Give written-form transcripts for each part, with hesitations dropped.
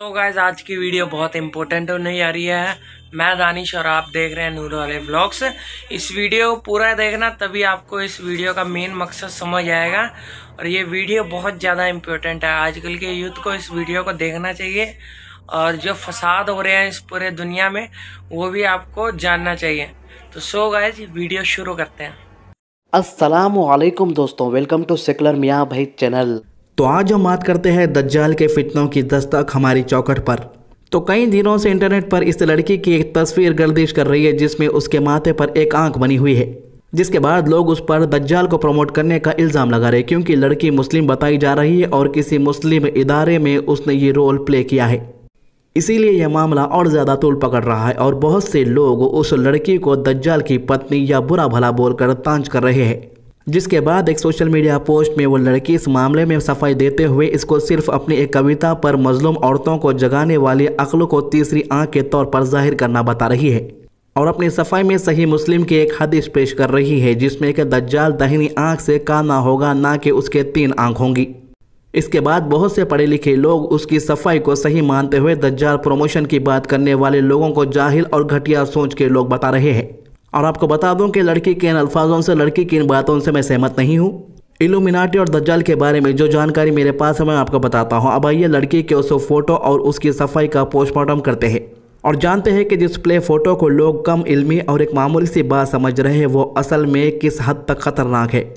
तो गाइज आज की वीडियो बहुत इंपॉर्टेंट होने जा रही है। मैं दानिश और आप देख रहे हैं नूर वाले व्लॉग्स। इस वीडियो को पूरा देखना, तभी आपको इस वीडियो का मेन मकसद समझ आएगा। और ये वीडियो बहुत ज़्यादा इम्पोर्टेंट है। आजकल के यूथ को इस वीडियो को देखना चाहिए और जो फसाद हो रहे हैं इस पूरे दुनिया में वो भी आपको जानना चाहिए। तो सो गाइज वीडियो शुरू करते हैं। अस्सलामुअलैकुम दोस्तों, वेलकम टू सेकुलर मियाँ भाई चैनल। तो आज हम बात करते हैं दज्जाल के फितनों की दस्तक हमारी चौखट पर। तो कई दिनों से इंटरनेट पर इस लड़की की एक तस्वीर गर्दिश कर रही है जिसमें उसके माथे पर एक आंख बनी हुई है, जिसके बाद लोग उस पर दज्जाल को प्रमोट करने का इल्ज़ाम लगा रहे क्योंकि लड़की मुस्लिम बताई जा रही है और किसी मुस्लिम इदारे में उसने ये रोल प्ले किया है। इसीलिए यह मामला और ज़्यादा तूल पकड़ रहा है और बहुत से लोग उस लड़की को दज्जाल की पत्नी या बुरा भला बोलकर तांज कर रहे हैं। जिसके बाद एक सोशल मीडिया पोस्ट में वो लड़की इस मामले में सफाई देते हुए इसको सिर्फ अपनी एक कविता पर मजलूम औरतों को जगाने वाली अक्ल को तीसरी आंख के तौर पर जाहिर करना बता रही है और अपनी सफाई में सही मुस्लिम की एक हदीस पेश कर रही है जिसमें कि दज्जाल दाहिनी आंख से काना होगा, ना कि उसके 3 आंख होंगी। इसके बाद बहुत से पढ़े लिखे लोग उसकी सफाई को सही मानते हुए दज्जाल प्रमोशन की बात करने वाले लोगों को जाहिल और घटिया सोच के लोग बता रहे हैं। और आपको बता दूं कि लड़की के इन अल्फाजों से, लड़की की इन बातों से मैं सहमत नहीं हूं। इल्यूमिनाटी और दज्जाल के बारे में जो जानकारी मेरे पास है मैं आपको बताता हूं। अब आइए लड़की के उस फोटो और उसकी सफाई का पोस्टमार्टम करते हैं और जानते हैं कि जिस प्ले फोटो को लोग कम इल्मी और एक मामूली सी बात समझ रहे हैं वो असल में किस हद तक खतरनाक है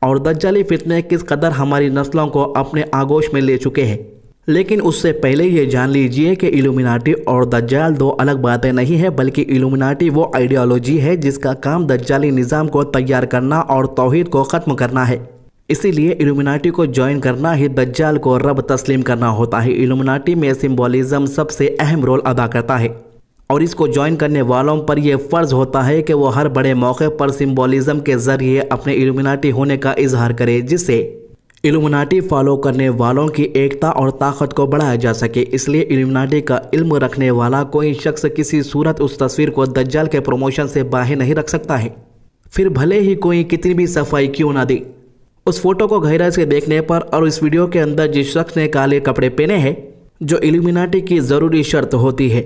और दज्जाली फितने किस कदर हमारी नस्लों को अपने आगोश में ले चुके हैं। लेकिन उससे पहले ये जान लीजिए कि इल्यूमिनाटी और दज्जाल 2 अलग बातें नहीं है, बल्कि इल्यूमिनाटी वो आइडियोलॉजी है जिसका काम दज्जाली निज़ाम को तैयार करना और तौहीद को ख़त्म करना है। इसीलिए इल्यूमिनाटी को ज्वाइन करना ही दज्जाल को रब तस्लीम करना होता है। इल्यूमिनाटी में सिंबॉलिज्म सबसे अहम रोल अदा करता है और इसको ज्वाइन करने वालों पर यह फ़र्ज़ होता है कि वो हर बड़े मौके पर सिंबॉलिज्म के ज़रिए अपने इल्यूमिनाटी होने का इजहार करे, जिससे इल्यूमिनाटी फॉलो करने वालों की एकता और ताकत को बढ़ाया जा सके। इसलिए इल्यूमिनाटी का इल्म रखने वाला कोई शख्स किसी सूरत उस तस्वीर को दज्जाल के प्रमोशन से बाहर नहीं रख सकता है, फिर भले ही कोई कितनी भी सफाई क्यों ना दे। उस फोटो को गहराई से देखने पर और इस वीडियो के अंदर जिस शख्स ने काले कपड़े पहने हैं, जो इल्यूमिनाटी की ज़रूरी शर्त होती है।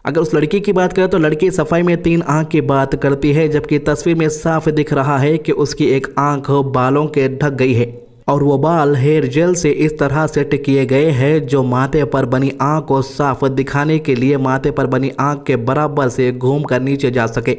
अगर उस लड़की की बात करें तो लड़की सफाई में 3 आंख की बात करती है, जबकि तस्वीर में साफ दिख रहा है कि उसकी एक आंख बालों के ढक गई है और वो बाल हेयर जेल से इस तरह सेट किए गए हैं जो माथे पर बनी आंख को साफ दिखाने के लिए माथे पर बनी आंख के बराबर से घूम कर नीचे जा सके।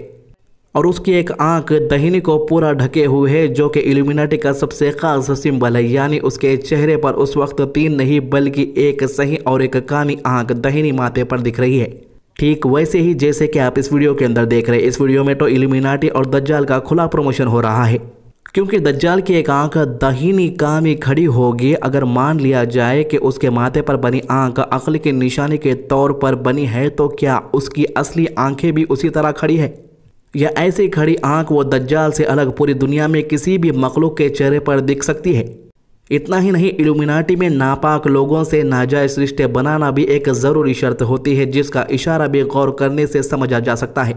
और उसकी एक आंख दाहिनी को पूरा ढके हुए है जो कि इल्यूमिनाटी का सबसे खास सिंबल है, यानी उसके चेहरे पर उस वक्त 3 नहीं बल्कि एक सही और एक कानी आंख दाहिनी माथे पर दिख रही है। ठीक वैसे ही जैसे कि आप इस वीडियो के अंदर देख रहे हैं। इस वीडियो में तो इल्यूमिनाटी और दज्जाल का खुला प्रमोशन हो रहा है क्योंकि दज्जाल की एक आंख दाहिनी कामी खड़ी होगी। अगर मान लिया जाए कि उसके माथे पर बनी आंख अक्ल की निशानी के तौर पर बनी है, तो क्या उसकी असली आंखें भी उसी तरह खड़ी है या ऐसी खड़ी आंख वो दज्जाल से अलग पूरी दुनिया में किसी भी मखलूक के चेहरे पर दिख सकती है? इतना ही नहीं, इल्यूमिनाटी में नापाक लोगों से नाजायज़ रिश्ते बनाना भी एक ज़रूरी शर्त होती है जिसका इशारा भी गौर करने से समझा जा सकता है।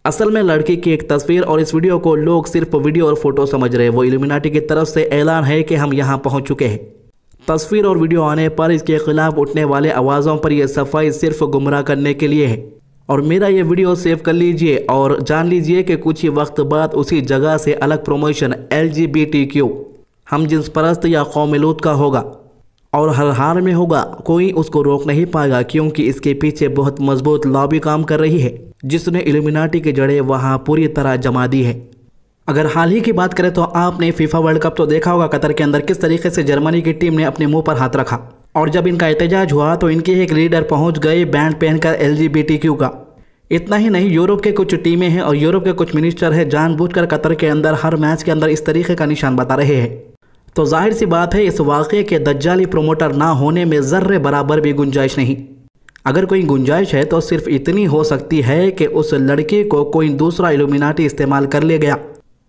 असल में लड़की की एक तस्वीर और इस वीडियो को लोग सिर्फ वीडियो और फोटो समझ रहे हैं। वो इल्यूमिनाटी की तरफ से ऐलान है कि हम यहाँ पहुँच चुके हैं। तस्वीर और वीडियो आने पर इसके खिलाफ उठने वाले आवाज़ों पर यह सफाई सिर्फ गुमराह करने के लिए है। और मेरा ये वीडियो सेव कर लीजिए और जान लीजिए कि कुछ ही वक्त बाद उसी जगह से अलग प्रमोशन LGBTQ हम जिन्स परस्त या कौम लूत का होगा और हर हाल में होगा। कोई उसको रोक नहीं पाएगा क्योंकि इसके पीछे बहुत मजबूत लॉबी काम कर रही है जिसने इल्यूमिनाटी की जड़ें वहां पूरी तरह जमा दी है। अगर हाल ही की बात करें तो आपने फीफा वर्ल्ड कप तो देखा होगा कतर के अंदर किस तरीके से जर्मनी की टीम ने अपने मुंह पर हाथ रखा और जब इनका एहतजाज हुआ तो इनके एक लीडर पहुंच गए बैंड पहनकर LGBTQ का। इतना ही नहीं, यूरोप के कुछ टीमें हैं और यूरोप के कुछ मिनिस्टर हैं जानबूझकर कतर के अंदर हर मैच के अंदर इस तरीके का निशान बता रहे हैं। तो जाहिर सी बात है इस वाक़े के दज्जाली प्रोमोटर ना होने में ज़र्रे बराबर भी गुंजाइश नहीं। अगर कोई गुंजाइश है तो सिर्फ इतनी हो सकती है कि उस लड़की को कोई दूसरा इल्यूमिनाटी इस्तेमाल कर ले गया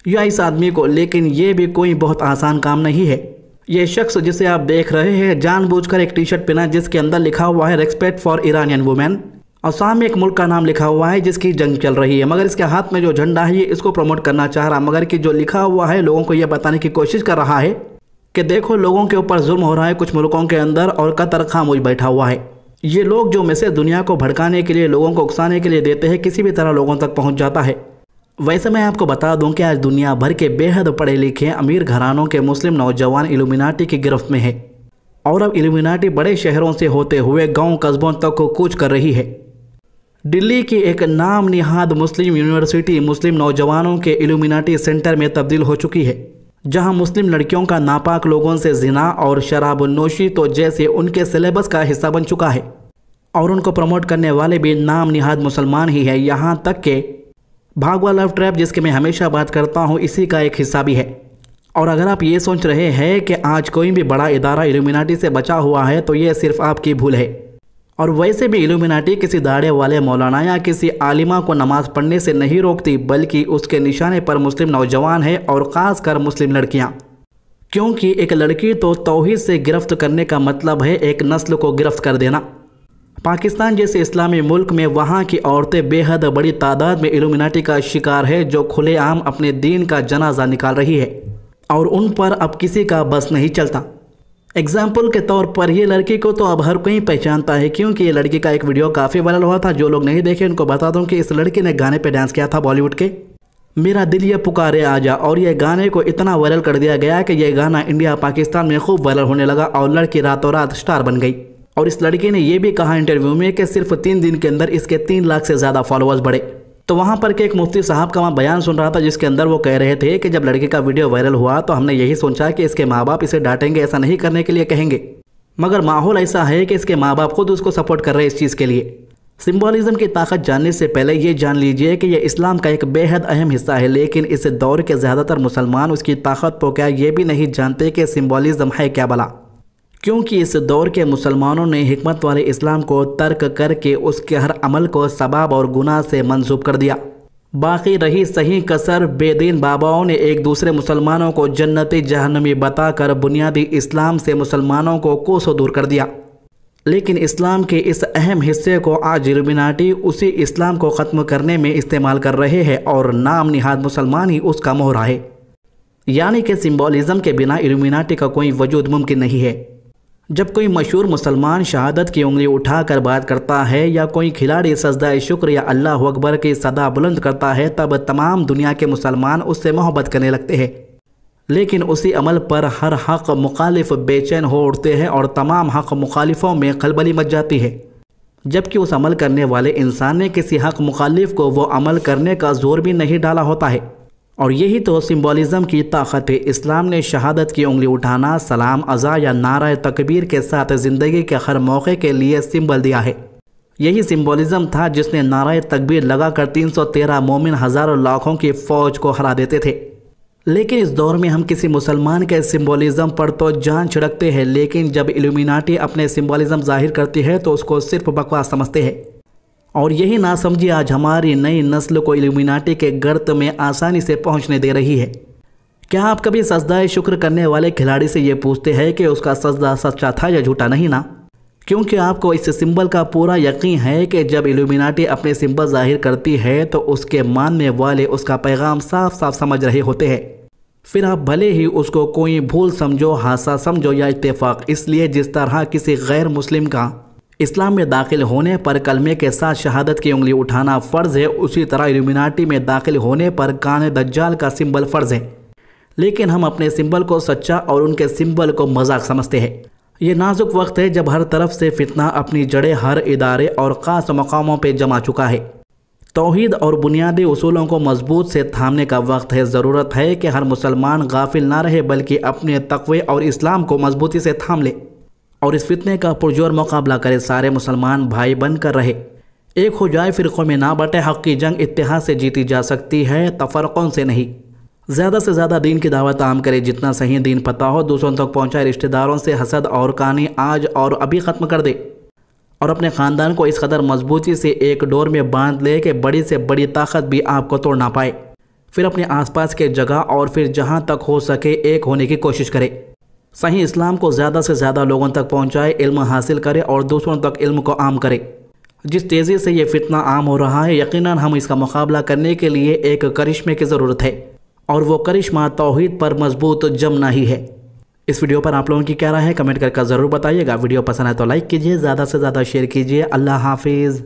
या इस आदमी को, लेकिन ये भी कोई बहुत आसान काम नहीं है। ये शख्स जिसे आप देख रहे हैं जानबूझकर एक टी-शर्ट पहना जिसके अंदर लिखा हुआ है रेस्पेक्ट फॉर ईरानियन वुमेन और सामने एक मुल्क का नाम लिखा हुआ है जिसकी जंग चल रही है, मगर इसके हाथ में जो झंडा है ये इसको प्रमोट करना चाह रहा, मगर कि जो लिखा हुआ है लोगों को यह बताने की कोशिश कर रहा है कि देखो लोगों के ऊपर जुल्म हो रहा है कुछ मुल्कों के अंदर और कतर खामोश बैठा हुआ है। ये लोग जो मैसेज दुनिया को भड़काने के लिए, लोगों को उकसाने के लिए देते हैं, किसी भी तरह लोगों तक पहुंच जाता है। वैसे मैं आपको बता दूं कि आज दुनिया भर के बेहद पढ़े लिखे अमीर घरानों के मुस्लिम नौजवान इल्यूमिनाटी की गिरफ्त में है और अब इल्यूमिनाटी बड़े शहरों से होते हुए गांव कस्बों तक को कूच कर रही है। दिल्ली की एक नाम निहाद मुस्लिम यूनिवर्सिटी मुस्लिम नौजवानों के इल्यूमिनाटी सेंटर में तब्दील हो चुकी है, जहां मुस्लिम लड़कियों का नापाक लोगों से जिना और शराब नोशी तो जैसे उनके सिलेबस का हिस्सा बन चुका है और उनको प्रमोट करने वाले भी नाम निहाद मुसलमान ही है। यहाँ तक के भागवा लव ट्रैप, जिसके मैं हमेशा बात करता हूँ, इसी का एक हिस्सा भी है। और अगर आप ये सोच रहे हैं कि आज कोई भी बड़ा इदारा इल्यूमिनाटी से बचा हुआ है तो ये सिर्फ आपकी भूल है। और वैसे भी इल्यूमिनाटी किसी दाढ़े वाले मौलाना या किसी आलिमा को नमाज पढ़ने से नहीं रोकती, बल्कि उसके निशाने पर मुस्लिम नौजवान है और ख़ास कर मुस्लिम लड़कियाँ, क्योंकि एक लड़की तो तौहीद से गिरफ्त करने का मतलब है एक नस्ल को गिरफ्त कर देना। पाकिस्तान जैसे इस्लामी मुल्क में वहाँ की औरतें बेहद बड़ी तादाद में इल्यूमिनाटी का शिकार है, जो खुलेआम अपने दीन का जनाजा निकाल रही है और उन पर अब किसी का बस नहीं चलता। एग्जाम्पल के तौर पर ये लड़की को तो अब हर कोई पहचानता है, क्योंकि ये लड़की का एक वीडियो काफ़ी वायरल हुआ था। जो लोग नहीं देखे उनको बता दूं कि इस लड़की ने गाने पे डांस किया था बॉलीवुड के मेरा दिल ये पुकारे आजा, और ये गाने को इतना वायरल कर दिया गया कि यह गाना इंडिया पाकिस्तान में खूब वायरल होने लगा और लड़की रातों रात स्टार बन गई। और इस लड़की ने यह भी कहा इंटरव्यू में कि सिर्फ 3 दिन के अंदर इसके 3 लाख से ज़्यादा फॉलोअर्स बढ़े। तो वहाँ पर के एक मुफ्ती साहब का मैं बयान सुन रहा था, जिसके अंदर वो कह रहे थे कि जब लड़की का वीडियो वायरल हुआ तो हमने यही सोचा कि इसके माँ बाप इसे डांटेंगे, ऐसा नहीं करने के लिए कहेंगे, मगर माहौल ऐसा है कि इसके माँ बाप खुद उसको सपोर्ट कर रहे हैं इस चीज़ के लिए। सिंबॉलिज्म की ताकत जानने से पहले ये जान लीजिए कि यह इस्लाम का एक बेहद अहम हिस्सा है, लेकिन इस दौर के ज़्यादातर मुसलमान उसकी ताकत को क्या ये भी नहीं जानते कि सिंबॉलिज्म है क्या भला, क्योंकि इस दौर के मुसलमानों ने हिकमत वाले इस्लाम को तर्क करके उसके हर अमल को सबाब और गुनाह से मंसूब कर दिया। बाकी रही सही कसर, बेदीन बाबाओं ने एक दूसरे मुसलमानों को जन्नती जहन्नमी बताकर बुनियादी इस्लाम से मुसलमानों को कोसों दूर कर दिया। लेकिन इस्लाम के इस अहम हिस्से को आज इल्यूमिनाटी उसी इस्लाम को ख़त्म करने में इस्तेमाल कर रहे हैं और नाम निहाद मुसलमान ही उसका मोहरा है। यानी कि सिंबॉलिज्म के बिना इल्यूमिनाटी का कोई वजूद मुमकिन नहीं है। जब कोई मशहूर मुसलमान शहादत की उंगली उठाकर बात करता है या कोई खिलाड़ी सजदा शुक्र या अल्लाह अकबर की सदा बुलंद करता है, तब तमाम दुनिया के मुसलमान उससे मोहब्बत करने लगते हैं। लेकिन उसी अमल पर हर हक़ मुखालिफ बेचैन हो उठते हैं और तमाम हक़ मुखालिफों में खलबली मच जाती है, जबकि उस अमल करने वाले इंसान ने किसी हक़ मुखालिफ को वो अमल करने का जोर भी नहीं डाला होता है। और यही तो सिंबॉलिज्म की ताकत है। इस्लाम ने शहादत की उंगली उठाना, सलाम अज़ा या नारा तकबीर के साथ ज़िंदगी के हर मौके के लिए सिंबल दिया है। यही सिंबॉलिज्म था जिसने नारा तकबीर लगाकर 313 मोमिन हज़ारों लाखों की फ़ौज को हरा देते थे। लेकिन इस दौर में हम किसी मुसलमान के सिंबॉलिज्म पर तो जान छिड़कते हैं, लेकिन जब इल्यूमिनाटी अपने सिंबॉलिज्म जाहिर करती है तो उसको सिर्फ बकवास समझते हैं। और यही नासमझी आज हमारी नई नस्ल को इल्यूमिनाटी के गर्त में आसानी से पहुंचने दे रही है। क्या आप कभी सजदा शुक्र करने वाले खिलाड़ी से ये पूछते हैं कि उसका सजदा सच्चा था या झूठा नहीं ना? क्योंकि आपको इस सिंबल का पूरा यकीन है कि जब इल्यूमिनाटी अपने सिंबल जाहिर करती है तो उसके मानने वाले उसका पैगाम साफ साफ समझ रहे होते हैं। फिर आप भले ही उसको कोई भूल समझो, हादसा समझो या इत्तेफाक। इसलिए जिस तरह किसी गैर मुस्लिम का इस्लाम में दाखिल होने पर कलमे के साथ शहादत की उंगली उठाना फ़र्ज़ है, उसी तरह इल्यूमिनाटी में दाखिल होने पर कान दज्जाल का सिंबल फ़र्ज़ है। लेकिन हम अपने सिंबल को सच्चा और उनके सिंबल को मजाक समझते हैं। ये नाजुक वक्त है जब हर तरफ से फितना अपनी जड़ें हर इदारे और ख़ास मकामों पर जमा चुका है। तौहीद और बुनियादी उसूलों को मजबूत से थामने का वक्त है। ज़रूरत है कि हर मुसलमान गाफिल ना रहे, बल्कि अपने तक़वे और इस्लाम को मजबूती से थाम ले और इस फितने का पुरजोर मुकाबला करे। सारे मुसलमान भाई बनकर रहे, एक हो जाए, फ़िरक़ों में ना बटे। हक़ की जंग इत्तेहाद से जीती जा सकती है, तफ़र्क़ों से नहीं। ज़्यादा से ज़्यादा दीन की दावत आम करे, जितना सही दीन पता हो दूसरों तक पहुँचाए। रिश्तेदारों से हसद और कानी आज और अभी ख़त्म कर दे और अपने ख़ानदान को इस कदर मजबूती से एक डोर में बांध ले कि बड़ी से बड़ी ताकत भी आपको तोड़ ना पाए। फिर अपने आसपास के जगह और फिर जहाँ तक हो सके एक होने की कोशिश करे। सही इस्लाम को ज़्यादा से ज़्यादा लोगों तक पहुँचाए, इल्म हासिल करे और दूसरों तक इल्म को आम करे। जिस तेज़ी से ये फितना आम हो रहा है, यकीनन हम इसका मुकाबला करने के लिए एक करिश्मे की ज़रूरत है, और वो करिश्मा तौहीद पर मजबूत जमना ही है। इस वीडियो पर आप लोगों की क्या राय है कमेंट करके ज़रूर बताइएगा। वीडियो पसंद है तो लाइक कीजिए, ज़्यादा से ज़्यादा शेयर कीजिए। अल्लाह हाफिज़।